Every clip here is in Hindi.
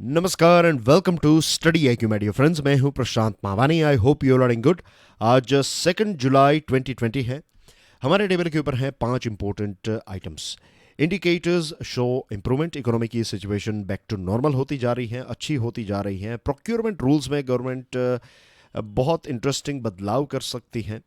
नमस्कार and welcome to Study IQ my dear friends. मैं हूं Prashant Mawani. I hope you are doing good. आज 2 जुलाई 2020 है। हमारे टेबल के ऊपर हैं 5 important items. Indicators show improvement. Economy की सिचुएशन बैक टू नॉर्मल होती जा रही है, अच्छी होती जा रही है। प्रोक्योरमेंट रूल्स में गवर्नमेंट बहुत इंटरेस्टिंग बदलाव कर सकती है।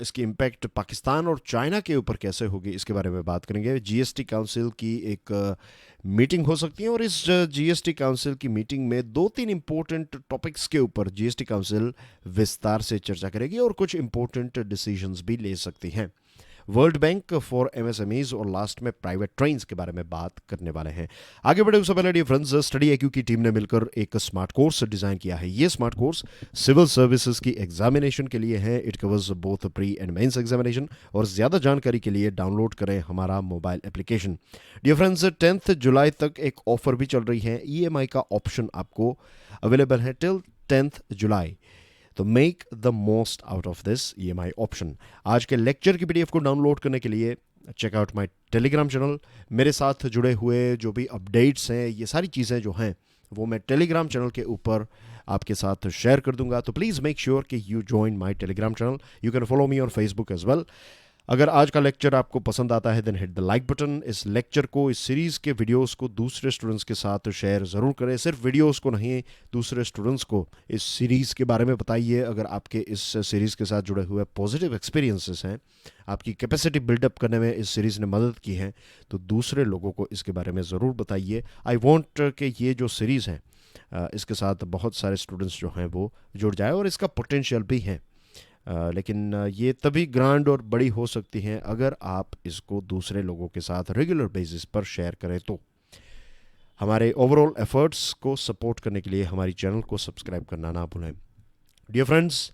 इसकी इम्पैक्ट पाकिस्तान और चाइना के ऊपर कैसे होगी, इसके बारे में बात करेंगे। जीएसटी काउंसिल की एक मीटिंग हो सकती है और इस जीएसटी काउंसिल की मीटिंग में 2-3 इंपॉर्टेंट टॉपिक्स के ऊपर जीएसटी काउंसिल विस्तार से चर्चा करेगी और कुछ इंपॉर्टेंट डिसीजंस भी ले सकती हैं। वर्ल्ड बैंक फॉर एमएसएमईज और लास्ट में प्राइवेट ट्रेन्स के बारे में बात करने वाले हैं। आगे बढ़े उससे पहले डियर फ्रेंड्स, स्टडी आईक्यू की टीम ने मिलकर एक स्मार्ट कोर्स डिजाइन किया है। ये स्मार्ट कोर्स सिविल सर्विसेज की एग्जामिनेशन के लिए है। It covers both pre and mains examination. और ज्यादा जानकारी के लिए डाउनलोड करें हमारा मोबाइल एप्लीकेशन। डियर फ्रेंड्स, 10 जुलाई तक एक ऑफर भी चल रही है। ईएमआई का ऑप्शन आपको अवेलेबल है टिल 10 जुलाई। तो make the most out of this EMI option. आज के लेक्चर की पीडीएफ को डाउनलोड करने के लिए check out my Telegram channel. मेरे साथ जुड़े हुए जो भी अपडेट्स हैं, ये सारी चीज़ें जो हैं वो मैं टेलीग्राम चैनल के ऊपर आपके साथ शेयर कर दूंगा। तो प्लीज़ मेक श्योर कि you join my Telegram channel. You can follow me on Facebook as well. अगर आज का लेक्चर आपको पसंद आता है then hit the like button. इस लेक्चर को, इस सीरीज़ के वीडियोस को दूसरे स्टूडेंट्स के साथ शेयर ज़रूर करें। सिर्फ वीडियोस को नहीं, दूसरे स्टूडेंट्स को इस सीरीज़ के बारे में बताइए। अगर आपके इस सीरीज़ के साथ जुड़े हुए पॉजिटिव एक्सपीरियंसेस हैं, आपकी कैपेसिटी बिल्डअप करने में इस सीरीज़ ने मदद की है, तो दूसरे लोगों को इसके बारे में ज़रूर बताइए। आई वॉन्ट कि ये जो सीरीज़ है इसके साथ बहुत सारे स्टूडेंट्स जो हैं वो जुड़ जाए और इसका पोटेंशियल भी है। लेकिन ये तभी ग्रांड और बड़ी हो सकती हैं अगर आप इसको दूसरे लोगों के साथ रेगुलर बेसिस पर शेयर करें। तो हमारे ओवरऑल एफर्ट्स को सपोर्ट करने के लिए हमारी चैनल को सब्सक्राइब करना ना भूलें। डियर फ्रेंड्स,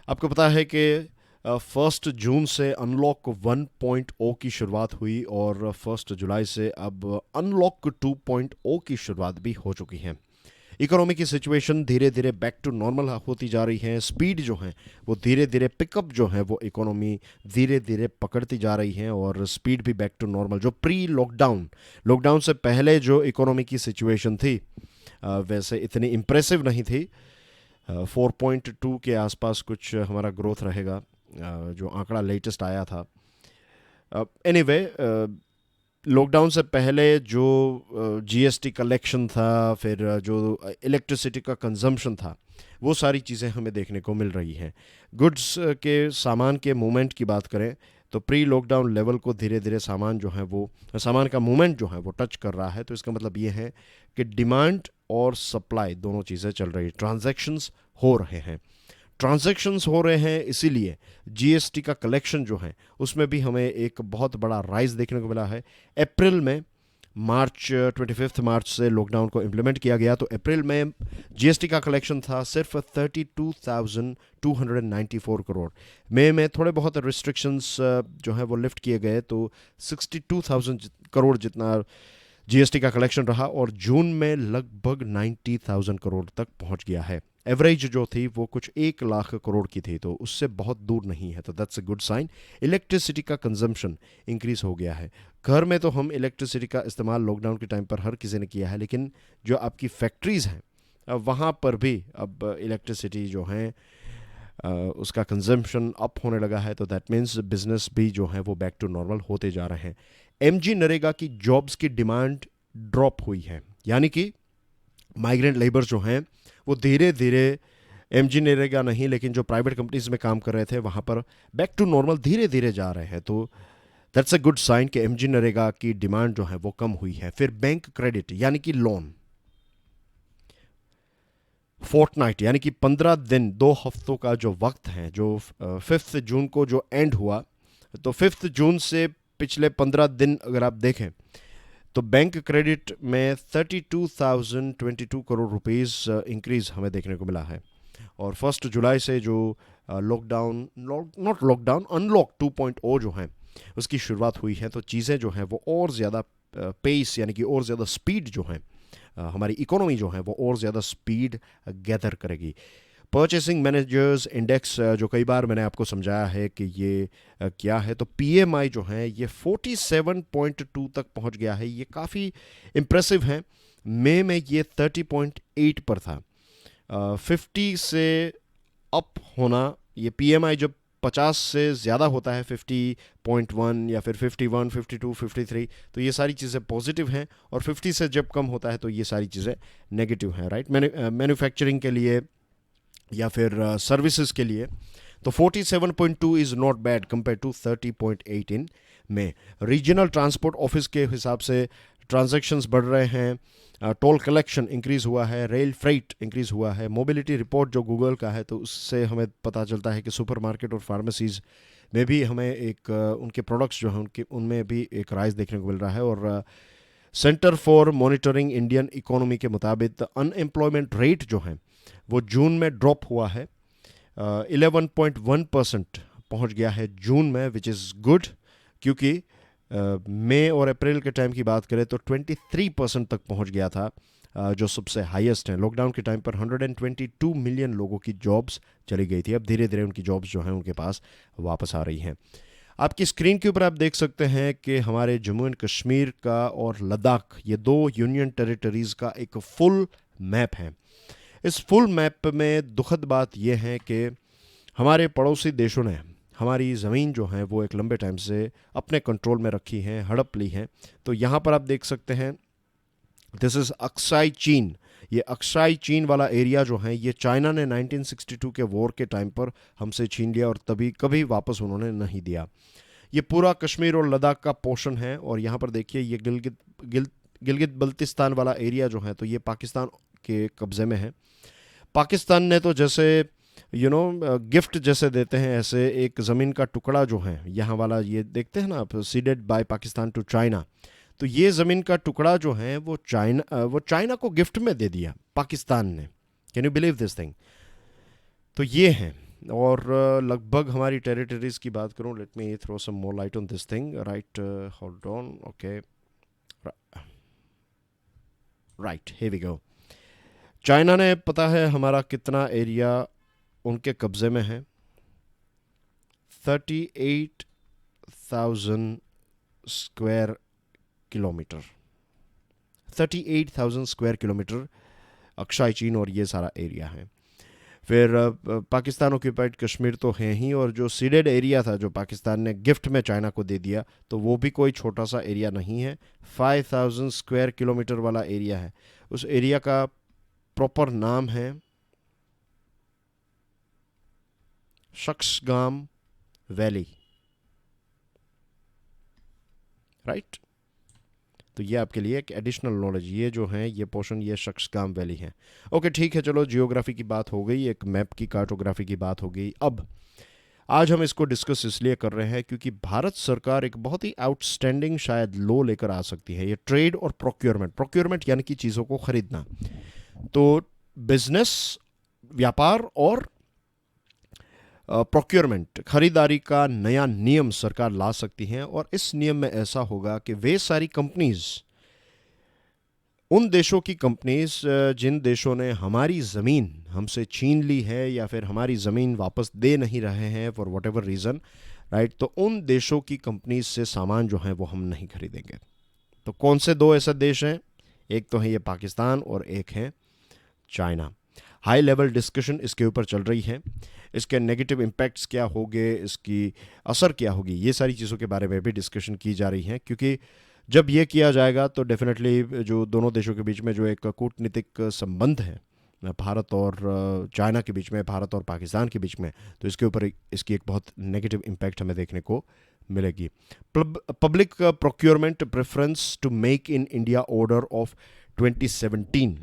आपको पता है कि 1 जून से अनलॉक 1.0 की शुरुआत हुई और 1 जुलाई से अब अनलॉक 2.0 की शुरुआत भी हो चुकी है। इकोनॉमी की सिचुएशन धीरे धीरे बैक टू नॉर्मल होती जा रही है। स्पीड जो है वो धीरे धीरे पिकअप जो है वो इकोनॉमी धीरे धीरे पकड़ती जा रही है और स्पीड भी बैक टू नॉर्मल। जो प्री लॉकडाउन से पहले जो इकोनॉमी की सिचुएशन थी वैसे इतनी इम्प्रेसिव नहीं थी। 4.2 के आसपास कुछ हमारा ग्रोथ रहेगा, जो आंकड़ा लेटेस्ट आया था। एनीवे, लॉकडाउन से पहले जो जीएसटी कलेक्शन था, फिर जो इलेक्ट्रिसिटी का कंजम्पशन था, वो सारी चीज़ें हमें देखने को मिल रही हैं। गुड्स के सामान के मूवमेंट की बात करें तो प्री लॉकडाउन लेवल को धीरे धीरे सामान का मूवमेंट जो है वो टच कर रहा है। तो इसका मतलब ये है कि डिमांड और सप्लाई दोनों चीज़ें चल रही है। ट्रांजैक्शंस हो रहे हैं, इसीलिए जीएसटी का कलेक्शन जो है उसमें भी हमें एक बहुत बड़ा राइज देखने को मिला है। अप्रैल में 25 मार्च से लॉकडाउन को इम्प्लीमेंट किया गया, तो अप्रैल में जीएसटी का कलेक्शन था सिर्फ 32,294 करोड़। मई में थोड़े बहुत रिस्ट्रिक्शंस जो है वो लिफ्ट किए गए, तो 62,000 करोड़ जितना जीएसटी का कलेक्शन रहा और जून में लगभग 90,000 करोड़ तक पहुंच गया है। एवरेज जो थी वो कुछ 1 लाख करोड़ की थी, तो उससे बहुत दूर नहीं है, तो that's a good sign. Electricity का कंजम्पशन इंक्रीज हो गया है। घर में तो हम इलेक्ट्रिसिटी का इस्तेमाल लॉकडाउन के टाइम पर हर किसी ने किया है, लेकिन जो आपकी फैक्ट्रीज़ हैं वहाँ पर भी अब इलेक्ट्रिसिटी जो है उसका कंजम्पशन अप होने लगा है। तो दैट मीन्स बिजनेस भी जो है वो बैक टू नॉर्मल होते जा रहे हैं। एमजी नरेगा की जॉब्स की डिमांड ड्रॉप हुई है, यानी कि माइग्रेंट लेबर जो हैं वो धीरे धीरे एमजी नरेगा नहीं, लेकिन जो प्राइवेट कंपनीज में काम कर रहे थे वहाँ पर बैक टू नॉर्मल धीरे धीरे जा रहे हैं। तो दैट्स अ गुड साइन कि एमजी नरेगा की डिमांड जो है वो कम हुई है। फिर बैंक क्रेडिट यानी कि लोन, फोर्टनाइट यानी कि 15 दिन, 2 हफ्तों का जो वक्त है, जो 5 जून को जो एंड हुआ, तो 5 जून से पिछले 15 दिन अगर आप देखें तो बैंक क्रेडिट में 32,022 करोड़ रुपीस इंक्रीज हमें देखने को मिला है। और 1 जुलाई से जो अनलॉक 2.0 जो है उसकी शुरुआत हुई है, तो चीज़ें जो हैं वो और ज़्यादा पेस यानी कि और ज़्यादा स्पीड जो है, हमारी इकोनॉमी जो है वो और ज़्यादा स्पीड गैदर करेगी। परचेसिंग मैनेजर्स इंडेक्स, जो कई बार मैंने आपको समझाया है कि ये क्या है, तो पीएमआई जो है ये 47.2 तक पहुंच गया है। ये काफ़ी इम्प्रेसिव है। मई में ये 30.8 पर था। 50 से अप होना, ये पीएमआई जब 50 से ज़्यादा होता है, 50.1 या फिर 51, 52, 53, तो ये सारी चीज़ें पॉजिटिव हैं, और 50 से जब कम होता है तो ये सारी चीज़ें नेगेटिव हैं, राइट। मैन्युफैक्चरिंग के लिए या फिर सर्विसेज के लिए तो 47.2 is not bad compare to 30.8 in में। रीजनल ट्रांसपोर्ट ऑफिस के हिसाब से ट्रांजैक्शंस बढ़ रहे हैं, टोल कलेक्शन इंक्रीज़ हुआ है, रेल फ्रेट इंक्रीज़ हुआ है। मोबिलिटी रिपोर्ट जो गूगल का है, तो उससे हमें पता चलता है कि सुपरमार्केट और फार्मेसीज़ में भी हमें एक उनके प्रोडक्ट्स जो हैं उनके उनमें भी एक राइज देखने को मिल रहा है। और centre for monitoring Indian economy के मुताबिक अनएम्प्लॉयमेंट रेट जो है वो जून में ड्रॉप हुआ है, 11.1% पहुंच गया है जून में, विच इज़ गुड, क्योंकि मई और अप्रैल के टाइम की बात करें तो 23% तक पहुंच गया था, जो सबसे हाईएस्ट है। लॉकडाउन के टाइम पर 122 मिलियन लोगों की जॉब्स चली गई थी। अब धीरे धीरे उनकी जॉब्स जो हैं उनके पास वापस आ रही हैं। आपकी स्क्रीन के ऊपर आप देख सकते हैं कि हमारे जम्मू एंड कश्मीर का और लद्दाख, ये दो यूनियन टेरिटरीज़ का एक फुल मैप है। इस फुल मैप में दुखद बात यह है कि हमारे पड़ोसी देशों ने हमारी ज़मीन जो है वो एक लंबे टाइम से अपने कंट्रोल में रखी है, हड़प ली है। तो यहाँ पर आप देख सकते हैं, दिस इज़ अक्साई चीन। ये अक्साई चीन वाला एरिया जो है ये चाइना ने 1962 के वॉर के टाइम पर हमसे छीन लिया और तभी कभी वापस उन्होंने नहीं दिया। ये पूरा कश्मीर और लद्दाख का पोर्शन है। और यहाँ पर देखिए ये गिलगित बल्तिस्तान वाला एरिया जो है तो ये पाकिस्तान के कब्ज़े में है। पाकिस्तान ने तो जैसे गिफ्ट जैसे देते हैं, ऐसे एक ज़मीन का टुकड़ा जो है यहाँ वाला, ये देखते हैं ना आप, ceded by Pakistan to China, तो ये ज़मीन का टुकड़ा जो है वो चाइना को गिफ्ट में दे दिया पाकिस्तान ने। Can you believe this thing? तो ये हैं। और लगभग हमारी टेरिटरीज़ की बात करूँ, let me throw some more light on this thing, right, hold on, okay, right, here we go. China ने, पता है हमारा कितना एरिया उनके कब्ज़े में है? 38,000 square kilometre, 38,000 square kilometre Aksai चीन और ये सारा एरिया है। फिर पाकिस्तान ऑक्यूपाइड कश्मीर तो है ही, और जो सीडेड एरिया था जो पाकिस्तान ने गिफ्ट में चाइना को दे दिया, तो वो भी कोई छोटा सा एरिया नहीं है, 5,000 स्क्वायर किलोमीटर वाला एरिया है। उस एरिया का प्रॉपर नाम है शख्सगाम वैली, राइट। तो ये आपके लिए एक एडिशनल नॉलेज, ये जो है ये पोर्शन ये शख्सगाम वैली है। ओके, ठीक है, चलो जियोग्राफी की बात हो गई, एक मैप की कार्टोग्राफी की बात हो गई। अब आज हम इसको डिस्कस इसलिए कर रहे हैं क्योंकि भारत सरकार एक बहुत ही आउटस्टैंडिंग शायद लॉ लेकर आ सकती है। ये ट्रेड और प्रोक्योरमेंट यानी कि चीज़ों को खरीदना, तो बिजनेस, व्यापार और प्रोक्योरमेंट, खरीदारी का नया नियम सरकार ला सकती है। और इस नियम में ऐसा होगा कि वे सारी कंपनीज, उन देशों की कंपनीज जिन देशों ने हमारी ज़मीन हमसे छीन ली है या फिर हमारी ज़मीन वापस दे नहीं रहे हैं for what ever reason, right, तो उन देशों की कंपनीज से सामान जो है वो हम नहीं खरीदेंगे। तो कौन से दो ऐसे देश हैं? एक तो है ये पाकिस्तान और एक है चाइना। हाई लेवल डिस्कशन इसके ऊपर चल रही है, इसके नेगेटिव इम्पैक्ट्स क्या होंगे, इसकी असर क्या होगी, ये सारी चीज़ों के बारे में भी डिस्कशन की जा रही है। क्योंकि जब ये किया जाएगा तो डेफिनेटली जो दोनों देशों के बीच में जो एक कूटनीतिक संबंध है भारत और चाइना के बीच में, भारत और पाकिस्तान के बीच में, तो इसके ऊपर इसकी एक बहुत नेगेटिव इम्पैक्ट हमें देखने को मिलेगी। Public procurement preference to make in India order of 2017,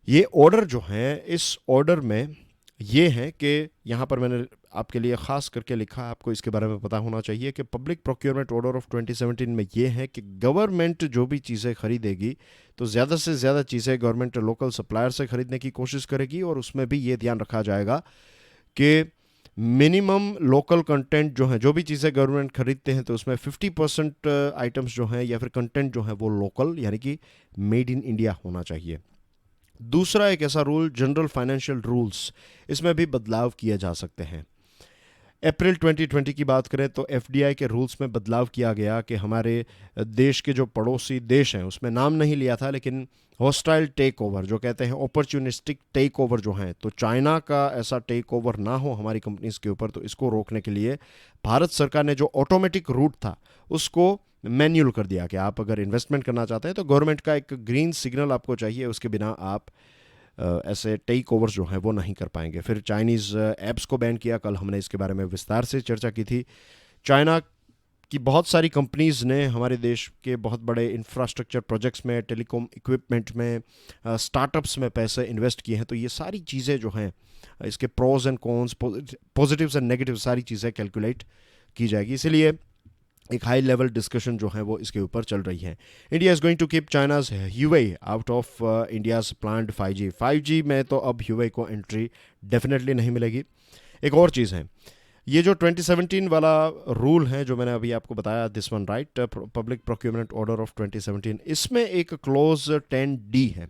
ये ऑर्डर जो है, इस ऑर्डर में ये है कि यहाँ पर मैंने आपके लिए ख़ास करके लिखा, आपको इसके बारे में पता होना चाहिए कि पब्लिक प्रोक्योरमेंट ऑर्डर ऑफ 2017 में ये है कि गवर्नमेंट जो भी चीज़ें खरीदेगी तो ज़्यादा से ज़्यादा चीज़ें गवर्नमेंट लोकल सप्लायर से ख़रीदने की कोशिश करेगी। और उसमें भी ये ध्यान रखा जाएगा कि मिनिमम लोकल कंटेंट जो है, जो भी चीज़ें गवर्नमेंट खरीदते हैं तो उसमें 50% आइटम्स जो हैं या फिर कंटेंट जो है वो लोकल यानी कि मेड इन इंडिया होना चाहिए। दूसरा एक ऐसा रूल, जनरल फाइनेंशियल रूल्स, इसमें भी बदलाव किए जा सकते हैं। अप्रैल 2020 की बात करें तो एफडीआई के रूल्स में बदलाव किया गया कि हमारे देश के जो पड़ोसी देश हैं उसमें नाम नहीं लिया था, लेकिन हॉस्टाइल टेक ओवर जो कहते हैं, अपॉर्चुनिस्टिक टेक ओवर जो हैं, तो चाइना का ऐसा टेक ओवर ना हो हमारी कंपनीज के ऊपर, तो इसको रोकने के लिए भारत सरकार ने जो ऑटोमेटिक रूट था उसको मैन्युअल कर दिया कि आप अगर इन्वेस्टमेंट करना चाहते हैं तो गवर्नमेंट का एक ग्रीन सिग्नल आपको चाहिए, उसके बिना आप ऐसे टेक ओवर्स जो हैं वो नहीं कर पाएंगे। फिर चाइनीज़ ऐप्स को बैन किया, कल हमने इसके बारे में विस्तार से चर्चा की थी। चाइना की बहुत सारी कंपनीज़ ने हमारे देश के बहुत बड़े इंफ्रास्ट्रक्चर प्रोजेक्ट्स में, टेलीकॉम इक्विपमेंट में, स्टार्टअप्स में पैसे इन्वेस्ट किए हैं। तो ये सारी चीज़ें जो हैं, इसके pros and cons, positives and negative, सारी चीज़ें कैलकुलेट की जाएगी। इसीलिए एक हाई लेवल डिस्कशन जो है वो इसके ऊपर चल रही है। India is going to keep China's Huawei out of India's planned 5G। 5G में तो अब ह्यूवे को एंट्री डेफिनेटली नहीं मिलेगी। एक और चीज़ है, ये जो 2017 वाला रूल है जो मैंने अभी आपको बताया, this one right, public procurement order of 2017, इसमें एक क्लोज 10D है।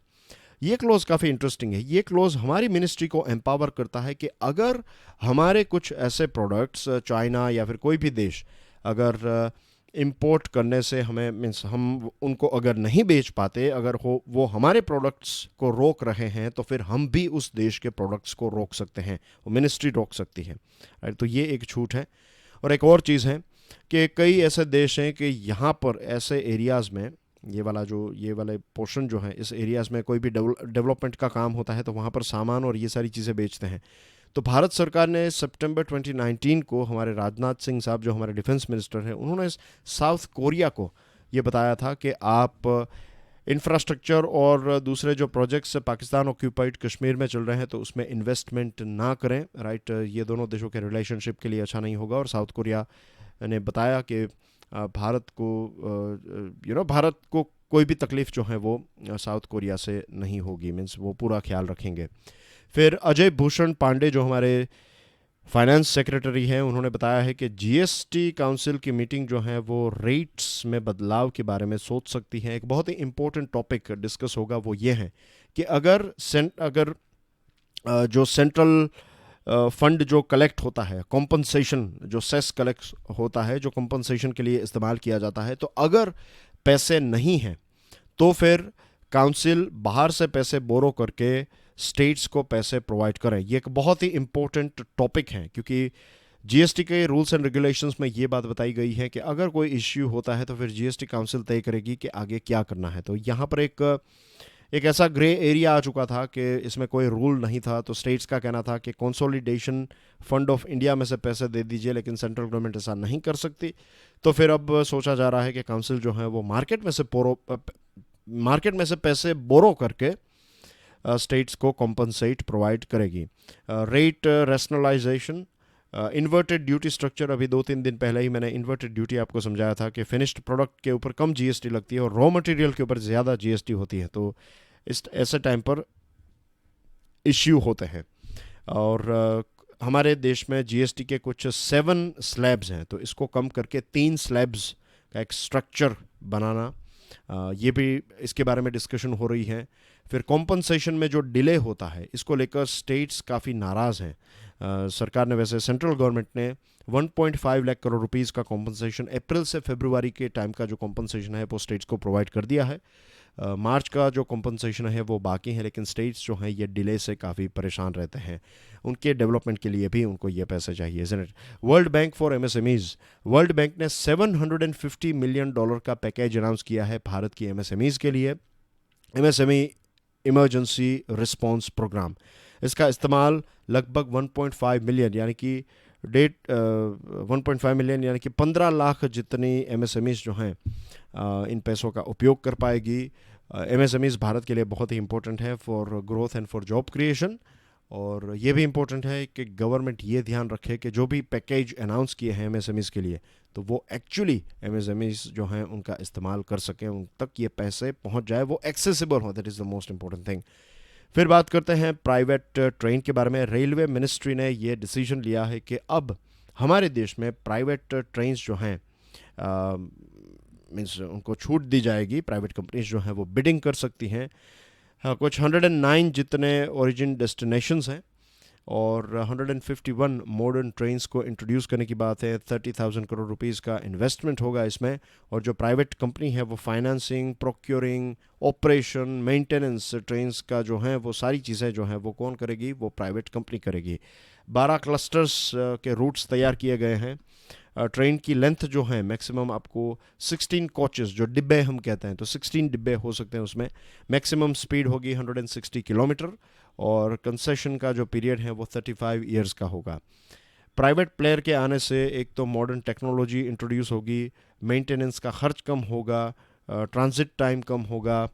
ये क्लोज काफ़ी इंटरेस्टिंग है। ये क्लोज हमारी मिनिस्ट्री को एम्पावर करता है कि अगर हमारे कुछ ऐसे प्रोडक्ट्स चाइना या फिर कोई भी देश अगर इंपोर्ट करने से हमें मीन्स हम उनको अगर नहीं बेच पाते, अगर वो हमारे प्रोडक्ट्स को रोक रहे हैं, तो फिर हम भी उस देश के प्रोडक्ट्स को रोक सकते हैं, वो मिनिस्ट्री रोक सकती है, राइट। तो ये एक छूट है। और एक और चीज़ है कि कई ऐसे देश हैं कि यहाँ पर ऐसे एरियाज़ में, ये वाले पोर्शन जो है, इस एरियाज़ में कोई भी डेवलपमेंट का काम होता है तो वहाँ पर सामान और ये सारी चीज़ें बेचते हैं। तो भारत सरकार ने सितंबर 2019 को, हमारे राजनाथ सिंह साहब जो हमारे डिफेंस मिनिस्टर हैं, उन्होंने साउथ कोरिया को ये बताया था कि आप इंफ्रास्ट्रक्चर और दूसरे जो प्रोजेक्ट्स पाकिस्तान ऑक्यूपाइड कश्मीर में चल रहे हैं तो उसमें इन्वेस्टमेंट ना करें, राइट। ये दोनों देशों के रिलेशनशिप के लिए अच्छा नहीं होगा। और साउथ कोरिया ने बताया कि भारत को कोई भी तकलीफ़ जो है वो साउथ कोरिया से नहीं होगी, मीन्स वो पूरा ख्याल रखेंगे। फिर अजय भूषण पांडे जो हमारे फाइनेंस सेक्रेटरी हैं, उन्होंने बताया है कि जीएसटी काउंसिल की मीटिंग जो है वो रेट्स में बदलाव के बारे में सोच सकती है। एक बहुत ही इंपॉर्टेंट टॉपिक डिस्कस होगा, वो ये है कि अगर जो सेंट्रल फंड जो कलेक्ट होता है, कॉम्पनसेशन जो सेस कलेक्ट होता है, जो कॉम्पनसेशन के लिए इस्तेमाल किया जाता है, तो अगर पैसे नहीं हैं तो फिर काउंसिल बाहर से पैसे बोरो करके स्टेट्स को पैसे प्रोवाइड करें। ये एक बहुत ही इंपॉर्टेंट टॉपिक है, क्योंकि जीएसटी के रूल्स एंड रेगुलेशंस में ये बात बताई गई है कि अगर कोई इश्यू होता है तो फिर जीएसटी काउंसिल तय करेगी कि आगे क्या करना है। तो यहाँ पर एक ऐसा ग्रे एरिया आ चुका था कि इसमें कोई रूल नहीं था, तो स्टेट्स का कहना था कि कंसोलिडेशन फंड ऑफ इंडिया में से पैसे दे दीजिए, लेकिन सेंट्रल गवर्नमेंट ऐसा नहीं कर सकती। तो फिर अब सोचा जा रहा है कि काउंसिल जो है वो मार्केट में से पैसे बोरो करके स्टेट्स को कॉम्पनसेट प्रोवाइड करेगी। Rate rationalization, inverted duty structure, अभी 2-3 दिन पहले ही मैंने इन्वर्टेड ड्यूटी आपको समझाया था कि फिनिश्ड प्रोडक्ट के ऊपर कम जीएसटी लगती है और रॉ मटेरियल के ऊपर ज़्यादा जीएसटी होती है, तो इस ऐसे टाइम पर इश्यू होते हैं। और हमारे देश में जीएसटी के कुछ 7 स्लैब्स हैं, तो इसको कम करके 3 स्लैब्स का एक स्ट्रक्चर बनाना, ये भी इसके बारे में डिस्कशन हो रही है। फिर कॉम्पनसेशन में जो डिले होता है, इसको लेकर स्टेट्स काफ़ी नाराज़ हैं। सरकार ने, वैसे सेंट्रल गवर्नमेंट ने 1.5 लाख करोड़ रुपीज़ का कॉम्पनसेशन अप्रैल से फरवरी के टाइम का जो कॉम्पनसेशन है वो स्टेट्स को प्रोवाइड कर दिया है। मार्च का जो कॉम्पनसेशन है वो बाकी है, लेकिन स्टेट्स जो हैं ये डिले से काफ़ी परेशान रहते हैं। उनके डेवलपमेंट के लिए भी उनको ये पैसे चाहिए, isn't it. World bank for MSMEs, world bank ने $750 मिलियन का पैकेज अनाउंस किया है भारत की एमएसएमईज़ के लिए। एमएसएमई इमरजेंसी रिस्पॉन्स प्रोग्राम, इसका इस्तेमाल लगभग 1.5 मिलियन यानी कि 1.5 मिलियन यानी कि 15 लाख जितनी एमएसएमईज़ जो हैं इन पैसों का उपयोग कर पाएगी। एमएसएमईज़ भारत के लिए बहुत ही इंपॉर्टेंट है for growth and for job creation. और ये भी इम्पोर्टेंट है कि गवर्नमेंट ये ध्यान रखे कि जो भी पैकेज अनाउंस किए हैं एमएसएमईज़ के लिए, तो वो एक्चुअली एमएसएमईज़ जो हैं उनका इस्तेमाल कर सकें, उन तक ये पैसे पहुंच जाए, वो एक्सेसिबल हो। That is the most important thing. फिर बात करते हैं प्राइवेट ट्रेन के बारे में। रेलवे मिनिस्ट्री ने ये डिसीजन लिया है कि अब हमारे देश में प्राइवेट ट्रेन्स जो हैं मीन्स उनको छूट दी जाएगी। प्राइवेट कंपनीज जो हैं वो बिडिंग कर सकती हैं। हाँ, कुछ 109 जितने ओरिजिन डेस्टिनेशंस हैं और 151 मॉडर्न ट्रेन्स को इंट्रोड्यूस करने की बात है। 30,000 करोड़ रुपीस का इन्वेस्टमेंट होगा इसमें, और जो प्राइवेट कंपनी है वो financing, procuring, operation, maintenance trains का जो है वो सारी चीज़ें जो हैं वो कौन करेगी, वो प्राइवेट कंपनी करेगी। 12 क्लस्टर्स के रूट्स तैयार किए गए हैं। ट्रेन की लेंथ जो है मैक्सिमम आपको 16 कोचेस, जो डिब्बे हम कहते हैं, तो 16 डिब्बे हो सकते हैं उसमें। मैक्सिमम स्पीड होगी 160 किलोमीटर, और कंसेशन का जो पीरियड है वो 35 ईयर्स का होगा। प्राइवेट प्लेयर के आने से एक तो मॉडर्न टेक्नोलॉजी इंट्रोड्यूस होगी, मेंटेनेंस का खर्च कम होगा, ट्रांजिट टाइम कम होगा,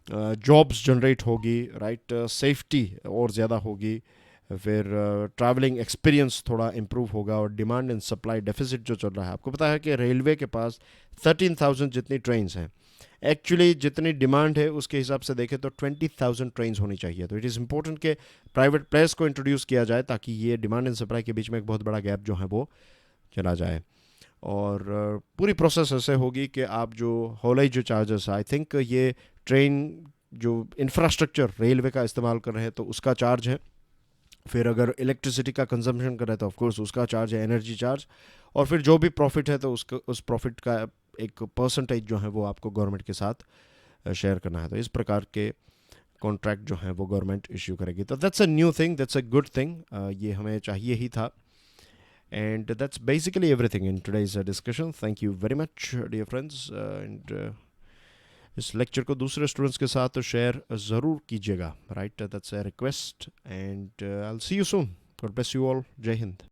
जॉब्स जनरेट होगी, राइट, सेफ्टी और ज़्यादा होगी, फिर ट्रैवलिंग एक्सपीरियंस थोड़ा इम्प्रूव होगा, और डिमांड एंड सप्लाई डेफिसिट जो चल रहा है, आपको पता है कि रेलवे के पास 13,000 जितनी ट्रेन्स हैं, एक्चुअली जितनी डिमांड है उसके हिसाब से देखें तो 20,000 ट्रेन्स होनी चाहिए। तो इट इज़ इम्पोर्टेंट कि प्राइवेट प्लेयर्स को इंट्रोड्यूस किया जाए ताकि ये डिमांड एंड सप्लाई के बीच में एक बहुत बड़ा गैप जो है वो चला जाए। और पूरी प्रोसेस ऐसे होगी कि आप जो हौलाई जो चार्जेस, आई थिंक ये ट्रेन जो इंफ्रास्ट्रक्चर रेलवे का इस्तेमाल कर रहे हैं तो उसका चार्ज है, फिर अगर इलेक्ट्रिसिटी का कंजम्पशन कर रहे हैं तो ऑफकोर्स उसका चार्ज है, एनर्जी चार्ज, और फिर जो भी प्रॉफिट है तो उसका उस प्रॉफिट का एक परसेंटेज जो है वो आपको गवर्नमेंट के साथ शेयर करना है। तो इस प्रकार के कॉन्ट्रैक्ट जो है वो गवर्नमेंट इश्यू करेगी। तो that's a new thing, that's a good thing, ये हमें चाहिए ही था। And that's basically everything in today's discussion. Thank you very much dear friends, and इस लेक्चर को दूसरे स्टूडेंट्स के साथ शेयर ज़रूर कीजिएगा, right, that's a request, and I will see you soon. God bless you all. जय हिंद।